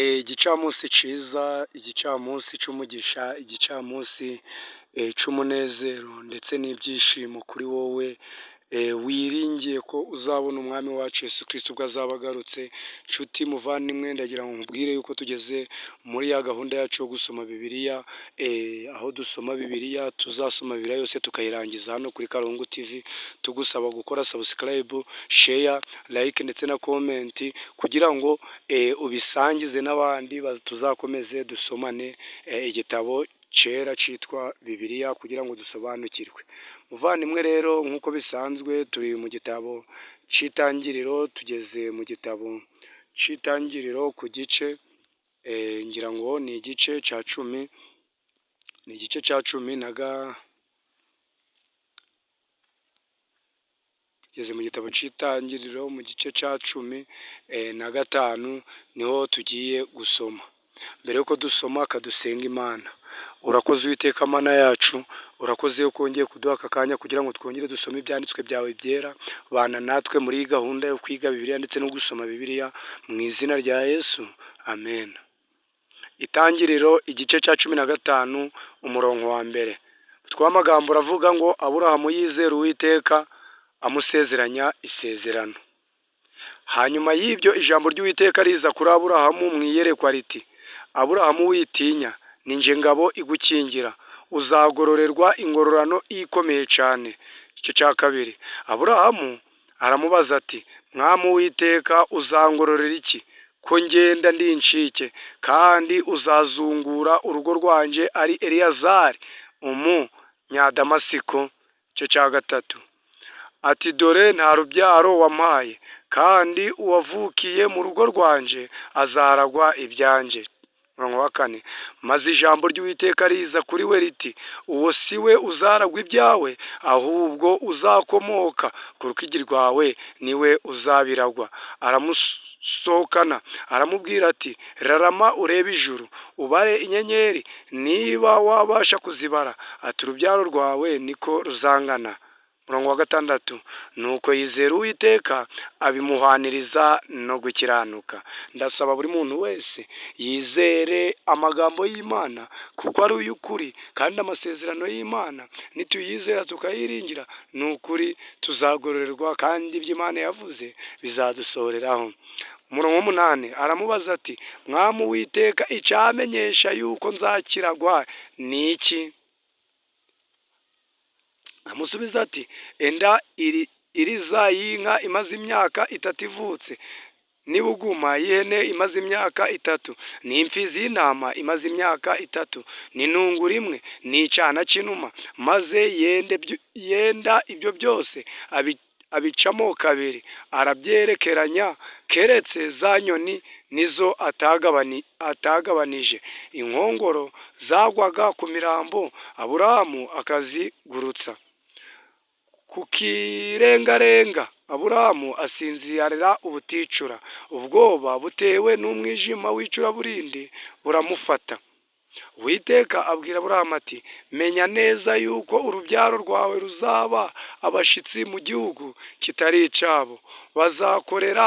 Igicamunsi ciza, igicamunsi c'umugisha, igicamunsi c'umunezero ndetse n'ibyishimo kuri wowe wiringiye ko uzabona umwami wacu Yesu Kristo ubwo azaba agarutse. Nshuti muvandimwe, ndagira ngo nkubwire yuko tugeze muri ya gahunda yacu yo gusoma Bibiliya, aho dusoma Bibiliya, tuzasoma Bibiliya yose tukayirangiza hano kuri Karungu TV, tugusaba gukora subscribe, share, like ndetse na comment kugira ngo ubisangize n'abandi tuzakomeze dusomane igitabo cyera cyitwa Bibiliya kugira ngo dusobanukirwe. Muvandimwe rero, nk'uko bisanzwe turi mu gitabo cy'Itangiriro, tugeze mu gitabo cy'Itangiriro ku gice ngira ngo ni igice cya cumi, ni igice cya cumi tugeze mu gitabo cy'Itangiriro mu gice cya cumi na gatanu niho tugiye gusoma. Mbere yuko dusoma kadusenga Imana. Urakoze Uwiteka Mana yacu, urakoze yuko wongeye kuduha aka kanya kugira ngo twongere dusome ibyanditswe byawe byera. Bana natwe muri iyi gahunda yo kwiga Bibiliya ndetse no gusoma Bibiliya mu izina rya Yesu, amen. Itangiriro igice cya cumi na gatanu umurongo wa mbere. Twamagambo uravuga ngo Aburahamu yizera Uwiteka amusezeranya isezerano. Hanyuma y'ibyo ijambo ry'Uwiteka riza kuri Aburahamu mu iyerekwa riti, Aburahamu witinya, ni nje ngabo igukingira, uzagororerwa ingororano ikomeye cyane. Igice cya kabiri. Aburahamu aramubaza ati, Mwami Uwiteka, uzangororera iki ko ngenda ndi incike, kandi uzazungura urugo rwanjye ari Eliyazari umunyadamasiko. Igice cya gatatu. Ati, dore nta rubyaro wampaye, kandi uwavukiye mu rugo rwanjye azaragwa ibyanjye. Umurongo wa kane. Maze ijambo ry'Uwiteka riza kuri we riti, uwo si we uzaragwa ibyawe, ahubwo uzakomoka ku rukigi rwawe niwe uzabiragwa. Aramusohokana aramubwira ati, rarama urebe ijuru, ubare inyenyeri, niba wabasha kuzibara. Ati, urubyaro rwawe niko ruzangana. Umurongo wa gatandatu. Nuko yizera Uwiteka abimuhaniriza no gukiranuka. Ndasaba buri muntu wese yizere amagambo y'Imana kuko ari uy'ukuri, kandi amasezerano y'Imana nituyizera tukayiringira, ni ukuri tuzagororerwa kandi ibyo Imana yavuze bizadusohoreraho. Umurongo w'umunani. Aramubaza ati, Mwami Uwiteka, icyamenyesha yuko nzakiragwa ni iki? Amusubiza ati, enda iriza y'inka imaze imyaka itatu ivutse, n'ibuguma y'ihene imaze imyaka itatu, n'imfizi y'intama imaze imyaka itatu, n'intungura imwe, n'icyana cy'inuma. Maze yenda ibyo byose abicamo kabiri, arabyerekeranya, keretse za nyoni nizo atagabanije. Inkongoro zagwaga ku mirambo, Aburahamu akazigurutsa ku kirengarenga. Aburahamu asinzirira ubuticura, ubwoba butewe n'umwijima w'icuraburindi buramufata. Uwiteka abwira Aburahamu ati, menya neza yuko urubyaro rwawe ruzaba abashitsi mu gihugu kitari icyabo, bazakorera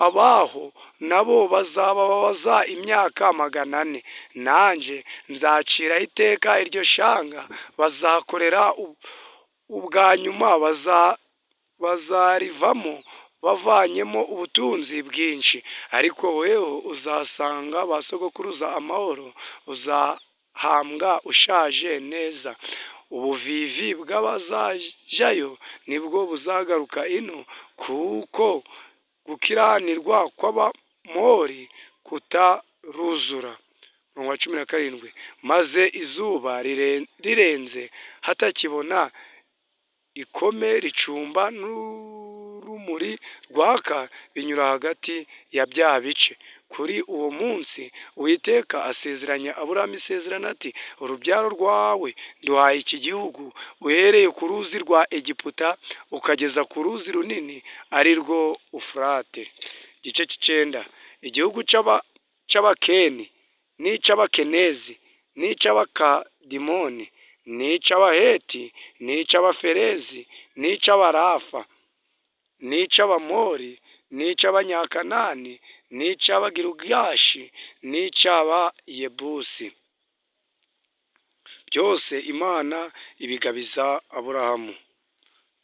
abaho, nabo bazababaza imyaka 400. Nanjye nzaciraho iteka iryo shanga bazakorera ubwa nyuma, bazarivamo bavanyemo ubutunzi bwinshi, ariko weho uzasanga ba sogokuruza amahoro, uzahambwa ushaje neza. Ubuvivi bw'abazajyayo nibwo buzagaruka ino, kuko gukiranirwa kw'abamori kutaruzura. Umurongo wa 17. Maze izuba rirenze hatakibona ikome ricumba n'urumuri rwaka binyura hagati ya bya bice. Kuri uwo munsi Uwiteka asezeranya Aburahamu isezerano ati, urubyaro rwawe nduhaye iki gihugu, uhereye ku ruzi rwa Egiputa ukageza ku ruzi runini ari rwo Ufurate. Igice cy'icenda. Igihugu cy'Abakeni, n'icy'Abakenezi, n'icy'Abakadimoni, n'icy'Abaheti, n'icy'Abaferezi, n'icy'Abarafa, n'icy'Abamori, n'icy'Abanyakanani, n'icy'Abagirugashi, n'icy'Abayebusi. Byose Imana ibigabiza Aburahamu.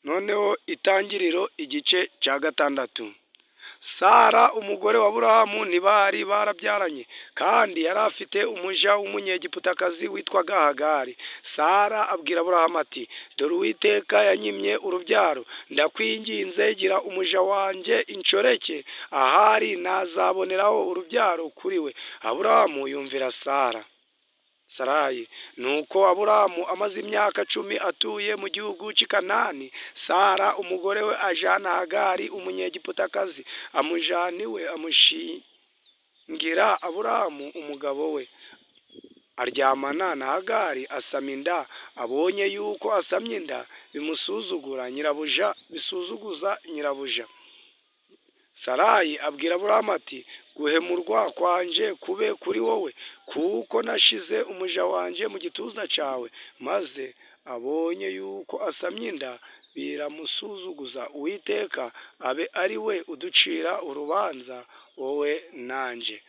Noneho Itangiriro igice cya 6. Sara umugore wa Aburahamu ntibari barabyaranye, kandi yari afite umuja w'umunyegiputakazi witwaga Hagari. Sara abwira Aburahamu ati, dore Uwiteka yanyimye urubyaro, ndakwinginze gira umuja wanjye inshoreke, ahari nazaboneraho urubyaro kuri we. Aburahamu yumvira Sarayi. Nuko Aburahamu amaze imyaka 10 atuye mu gihugu cy'i Kanani, Sara umugore we ajana Hagari umunyegiputakazi amujana iwe, amushingira Aburahamu umugabo we. Aryamana na Hagari, asama inda. Abonye yuko asamye inda, bisuzuguza nyirabuja. Sarayi abwira Aburahamu ati, guhemurwa kwanje kube kuri wowe, kuko nashize umuja wanje mu gituza cyawe. Maze abonye yuko asamye inda, biramusuzuguza. Uwiteka abe ari we uducira urubanza, wowe nanje.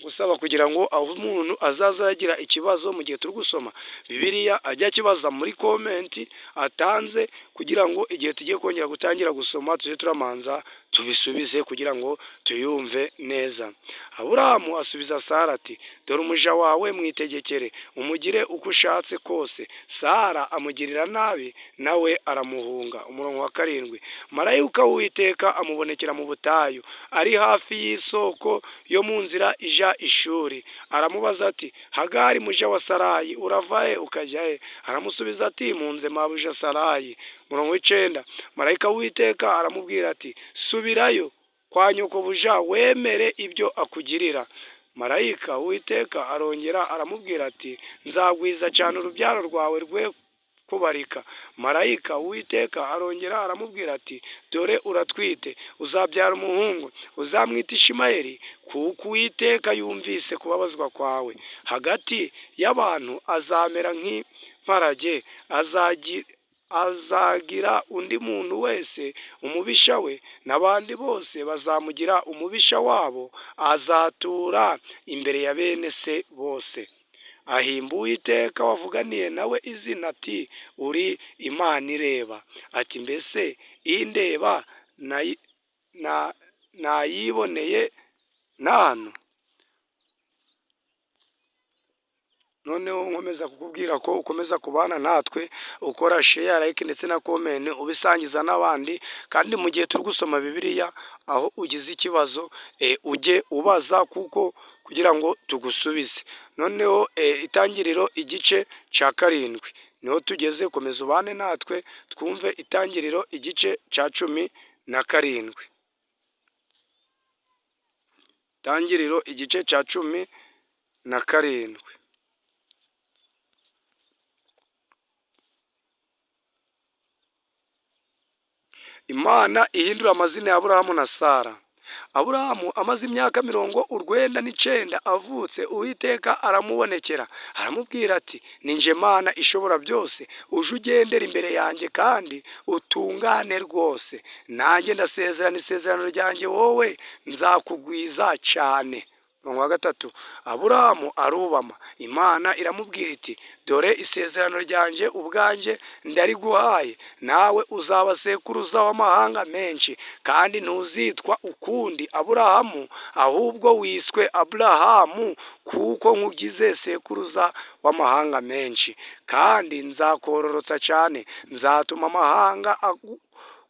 Gusaba kugira ngo aho umuntu azaza yagira ikibazo mu gihe turi gusoma Bibiliya ajya akibaza muri komenti atanze, kugira ngo igihe tugiye kongera gutangira gusoma tujye turamanza tubisubize kugira ngo tuyumve neza. Aburahamu asubiza Sara ati, dore umuja wawe mwitegekere, umugire uko ushatse kose. Sara amugirira nabi, nawe aramuhunga. Umurongo wa 7. Marayika w'Uwiteka amubonekera mu butayu, ari hafi y'isoko yo mu nzira ija ishuri. Aramubaza ati, Hagari muja wa Sarayi, uravahe ukajya he? Aramusubiza ati, mpunze mabuja Sarayi. Umurongo w'9. Marayika w'Uwiteka aramubwira ati, subirayo kwa nyokobuja wemere ibyo akugirira. Marayika w'Uwiteka arongera aramubwira ati, nzagwiza cyane urubyaro rwawe rwe kubarika. Marayika w'Uwiteka arongera aramubwira ati, dore uratwite, uzabyara umuhungu, uzamwita Ishimayeli, kuko Uwiteka yumvise kubabazwa kwawe. Hagati y'abantu azamera nk'imparage, azagira undi muntu wese umubisha we, n'abandi bose bazamugira umubisha wabo. Azatura imbere ya bene se bose. Ahimba Uwiteka wavuganiye nawe izina ati, uri Imana ireba. Ati, mbese indeba nayiboneye n'ahantu? Noneho nkomeza kukubwira ko ukomeza kubana natwe, ukora share, like ndetse na comment, ubisangiza n'abandi. Kandi mu gihe turi gusoma Bibiliya, aho ugize ikibazo ujye ubaza, kuko kugira ngo tugusubize. Noneho Itangiriro igice cya 7 niho tugeze. Komeza ubane natwe twumve Itangiriro igice cya 17. Itangiriro igice cya 17. Imana ihindura amazina ya Aburahamu na Sara. Aburahamu amaze imyaka 99 avutse, Uwiteka aramubonekera aramubwira ati, ni nje Mana ishobora byose, uje ugendera imbere yanjye kandi utungane rwose. Nanjye ndasezerana isezerano ryanjye wowe, nzakugwiza cyane. Umurongo wa 3. Aburahamu arubama. Imana iramubwira iti, dore isezerano ryanjye ubwanjye ndariguhaye, nawe uzaba sekuruza w'amahanga menshi, kandi ntuzitwa ukundi Aburahamu, ahubwo wiswe Aburahamu, kuko nkugize sekuruza w'amahanga menshi. Kandi nzakororotsa cyane, nzatuma amahanga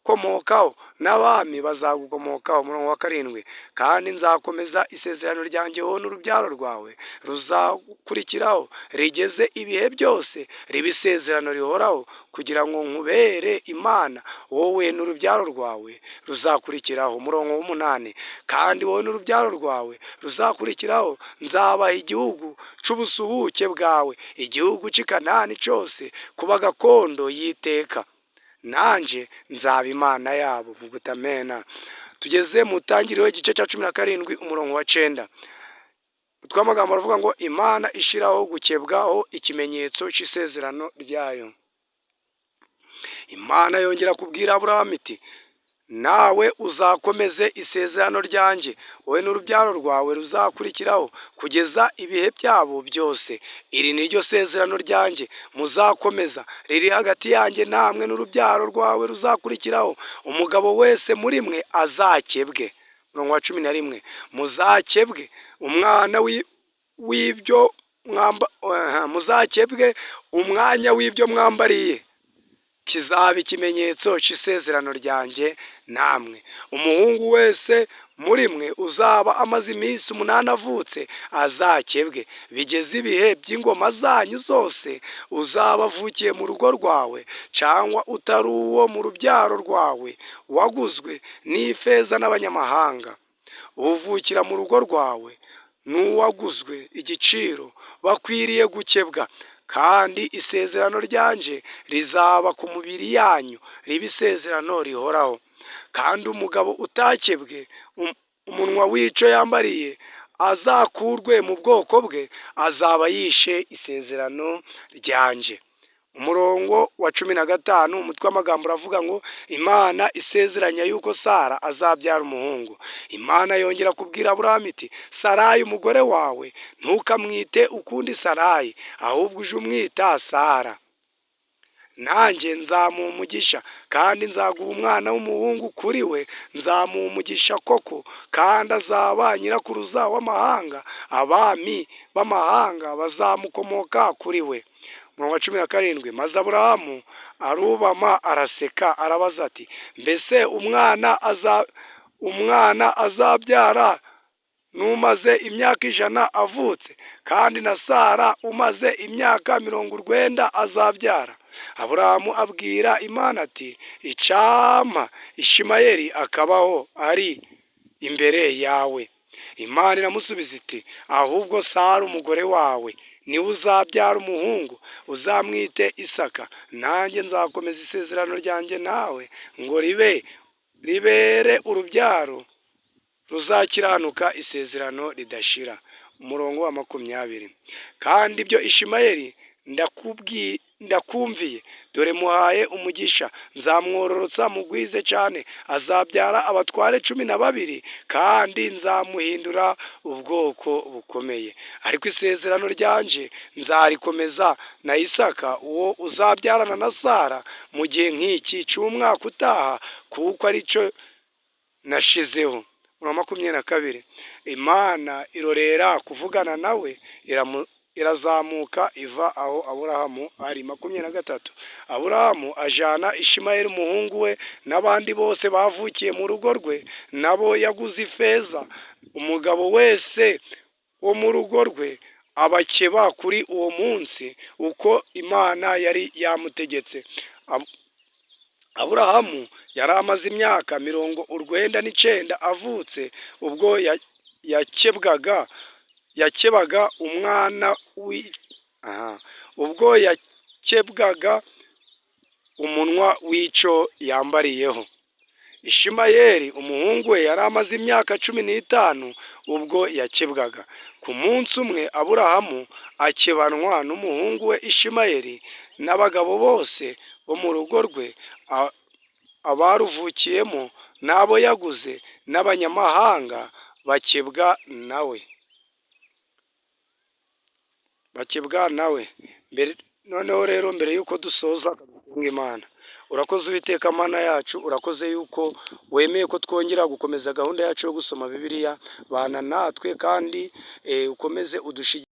komokaho, n'abami bazagukomokaho. Umurongo wa 7. Kandi nzakomeza isezerano ryanjye wowe n'urubyaro rwawe ruzakurikiraho, rigeze ibihe byose, riba isezerano rihoraho, kugira ngo nkubere Imana, wowe n'urubyaro rwawe ruzakurikiraho. Umurongo wa 8. Kandi wowe n'urubyaro rwawe ruzakurikiraho nzabaha igihugu c'ubusuhuke bwawe, igihugu cy'i Kanani cyose, kuba gakondo y'iteka. Nanje nzaba Imana yabo. Vuga uti amena. Tugeze mu Itangiriro igice cya 17 umurongo wa 9. Twamagambo aravuga ngo, Imana ishiraho gukebwaho ikimenyetso c'isezerano ryayo. Imana yongera kubwira Aburahamu iti, nawe uzakomeze isezerano ryanjye, wowe n'urubyaro rwawe ruzakurikiraho kugeza ibihe byabo byose. Iri ni ryo sezerano ryanjye muzakomeza, riri hagati yanjye namwe n'urubyaro rwawe ruzakurikiraho. Umugabo wese muri mwe azakebwe. Umurongo wa 11, muzakebwe umwana w'ibyo muzakebwe umwanya w'ibyo mwambariye, kizaba ikimenyetso cy'isezerano ryanjye namwe. Umuhungu wese muri mwe uzaba amaze iminsi 8 avutse azakebwe, bigeze ibihe by'ingoma zanyu zose. Uzaba avukiye mu rugo rwawe cyangwa utari uwo mu rubyaro rwawe, waguzwe n'ifeza n'abanyamahanga, uvukira mu rugo rwawe n'uwaguzwe igiciro, bakwiriye gukebwa. Kandi isezerano ryanje rizaba ku mibiri yanyu, riba isezerano rihoraho. Kandi umugabo utakebwe umunwa w'icyo yambariye azakurwe mu bwoko bwe, azaba yishe isezerano ryanje. Umurongo wa 15, umutwe w'amagambo uravuga ngo Imana isezeranya yuko Sara azabyara umuhungu. Imana yongera kubwira Aburahamu iti, Sarayi umugore wawe ntukamwite ukundi Sarayi, ahubwo uje umwita Sara. Nanjye nzamuha umugisha, kandi nzaguha umwana w'umuhungu kuri we, nzamuha umugisha koko, kandi azaba nyirakuruza w'amahanga, abami b'amahanga bazamukomoka kuri we. Umurongo wa 17, maze Aburahamu arubama araseka, arabaza ati, mbese umwana azabyara n'umaze imyaka 100 avutse, kandi na Sara umaze imyaka 90 azabyara? Aburahamu abwira Imana ati, icyampa Ishimayeli akabaho ari imbere yawe. Imana iramusubiza iti, ahubwo Sara umugore wawe niwe uzabyara umuhungu, uzamwite Isaka. Nanjye nzakomeza isezerano ryanjye nawe, ngo ribere urubyaro ruzakiranuka, isezerano ridashira. Umurongo wa 20, kandi ibyo Ishimayeli ndakumviye, dore muhaye umugisha, nzamwororotsa mugwize cyane, azabyara abatware 12, kandi nzamuhindura ubwoko bukomeye. Ariko isezerano ryanje nzarikomeza na Isaka, uwo uzabyarana na Sara mu gihe nk'iki cy'umwaka utaha, kuko ari cyo nashizeho. Umurongo wa 22, Imana irorera kuvugana nawe, irazamuka iva aho Aburahamu ari. 23, Aburahamu ajana Ishimayeli umuhungu we n'abandi bose bavukiye mu rugo rwe, nabo yaguze ifeza. Umugabo wese wo mu rugo rwe abakeba kuri uwo munsi, uko Imana yari yamutegetse. Aburahamu yari amaze imyaka 99 avutse ubwo yakebwaga umunwa w'icyo yambariyeho. Ishimayeli umuhungu we yari amaze imyaka 15 ubwo yakebwaga. Ku munsi umwe Aburahamu akebanwa n'umuhungu we Ishimayeli n'abagabo bose bo mu rugo rwe, abaruvukiyemo n'abo yaguze n'abanyamahanga bakebwa nawe. Noneho rero mbere yuko dusoza, dusenga Imana. Urakoze Uwiteka Mana yacu, urakoze yuko wemeye ko twongera gukomeza gahunda yacu yo gusoma Bibiliya. Bana natwe kandi ukomeze udushigikire.